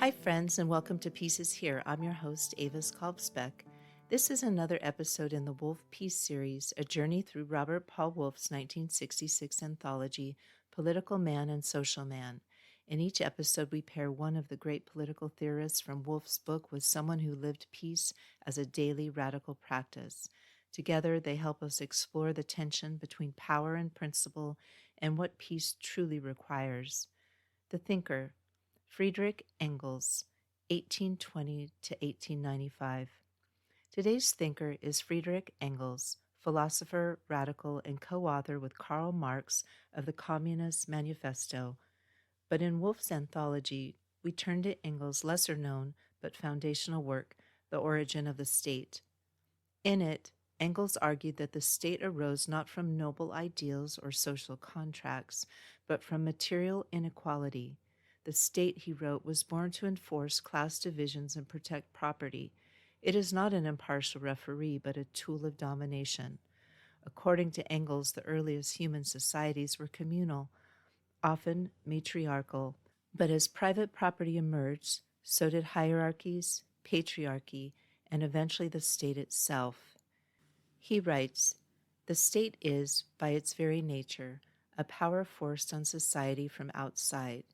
Hi, friends, and welcome to Pieces Here. I'm your host, Avis Kalfsbeek. This is another episode in the Wolff Peace series, a journey through Robert Paul Wolff's 1966 anthology, Political Man and Social Man. In each episode, we pair one of the great political theorists from Wolff's book with someone who lived peace as a daily radical practice. Together, they help us explore the tension between power and principle and what peace truly requires. The thinker, Friedrich Engels, 1820 to 1895. Today's thinker is Friedrich Engels, philosopher, radical, and co-author with Karl Marx of the Communist Manifesto. But in Wolff's anthology, we turn to Engels' lesser-known but foundational work, The Origin of the State. In it, Engels argued that the state arose not from noble ideals or social contracts, but from material inequality. The state, he wrote, was born to enforce class divisions and protect property. It is not an impartial referee, but a tool of domination. According to Engels, the earliest human societies were communal, often matriarchal, but as private property emerged, so did hierarchies, patriarchy, and eventually the state itself. He writes, "The state is, by its very nature, a power forced on society from outside.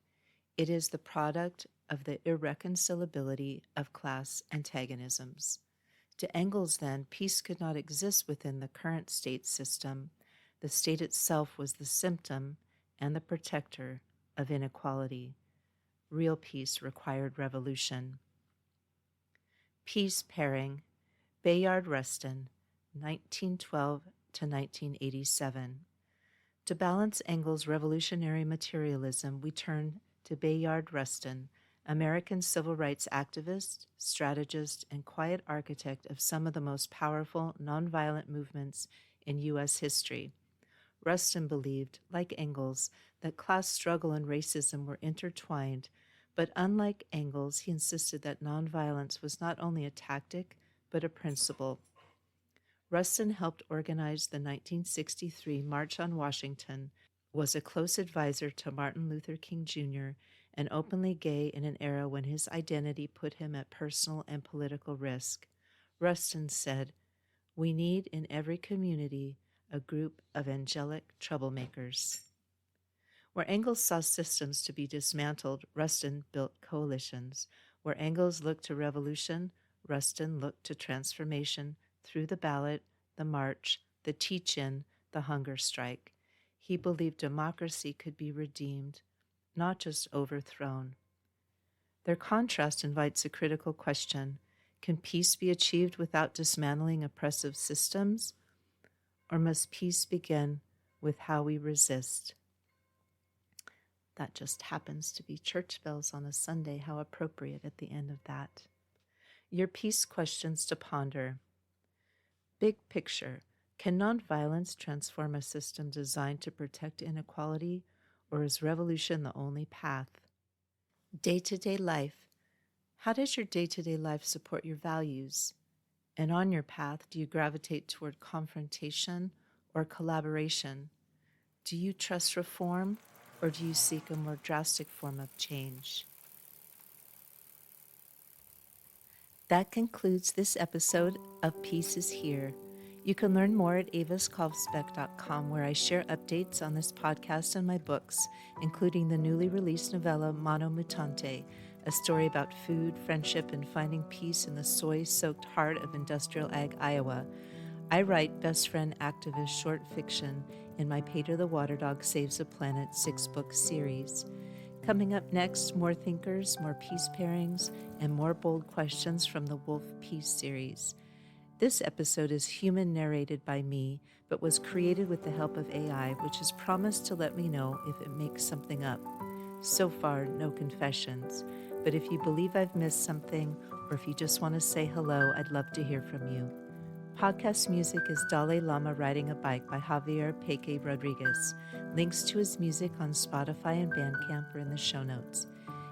It is the product of the irreconcilability of class antagonisms." To Engels, then, peace could not exist within the current state system. The state itself was the symptom and the protector of inequality. Real peace required revolution. Peace pairing, Bayard Rustin, 1912 to 1987. To balance Engels' revolutionary materialism, we turn to Bayard Rustin, American civil rights activist, strategist, and quiet architect of some of the most powerful nonviolent movements in U.S. history. Rustin believed, like Engels, that class struggle and racism were intertwined, but unlike Engels, he insisted that nonviolence was not only a tactic, but a principle. Rustin helped organize the 1963 March on Washington, was a close advisor to Martin Luther King Jr., and openly gay in an era when his identity put him at personal and political risk. Rustin said, "We need in every community a group of angelic troublemakers." Where Engels saw systems to be dismantled, Rustin built coalitions. Where Engels looked to revolution, Rustin looked to transformation through the ballot, the march, the teach-in, the hunger strike. He believed democracy could be redeemed, not just overthrown. Their contrast invites a critical question. Can peace be achieved without dismantling oppressive systems? Or must peace begin with how we resist? That just happens to be church bells on a Sunday. How appropriate at the end of that. Your peace questions to ponder. Big picture. Can nonviolence transform a system designed to protect inequality, or is revolution the only path? Day-to-day life. How does your day-to-day life support your values? And on your path, do you gravitate toward confrontation or collaboration? Do you trust reform, or do you seek a more drastic form of change? That concludes this episode of Pieces Here. You can learn more at aviskalfsbeek.com, where I share updates on this podcast and my books, including the newly released novella Mano Mutante, a story about food, friendship, and finding peace in the soy-soaked heart of industrial ag Iowa. I write best friend activist short fiction in my Peter the Water Dog Saves the Planet 6-book series. Coming up next, more thinkers, more peace pairings, and more bold questions from the Wolff Peace series. This episode is human narrated by me, but was created with the help of AI, which has promised to let me know if it makes something up. So far, no confessions, but if you believe I've missed something, or if you just want to say hello, I'd love to hear from you. Podcast music is Dalai Lama Riding a Bike by Javier Peque Rodriguez. Links to his music on Spotify and Bandcamp are in the show notes.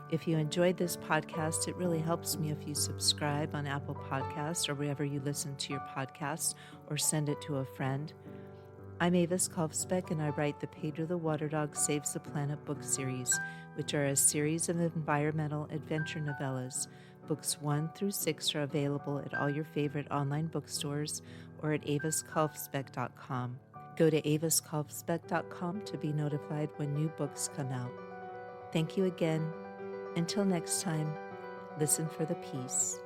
If you enjoyed this podcast, it really helps me if you subscribe on Apple Podcasts or wherever you listen to your podcasts, or send it to a friend. I'm Avis Kalfsbeek, and I write the Pedro the Water Dog Saves the Planet book series, which are a series of environmental adventure novellas. Books 1 through 6 are available at all your favorite online bookstores or at aviskalfsbeek.com. Go to aviskalfsbeek.com to be notified when new books come out. Thank you again. Until next time, listen for the peace.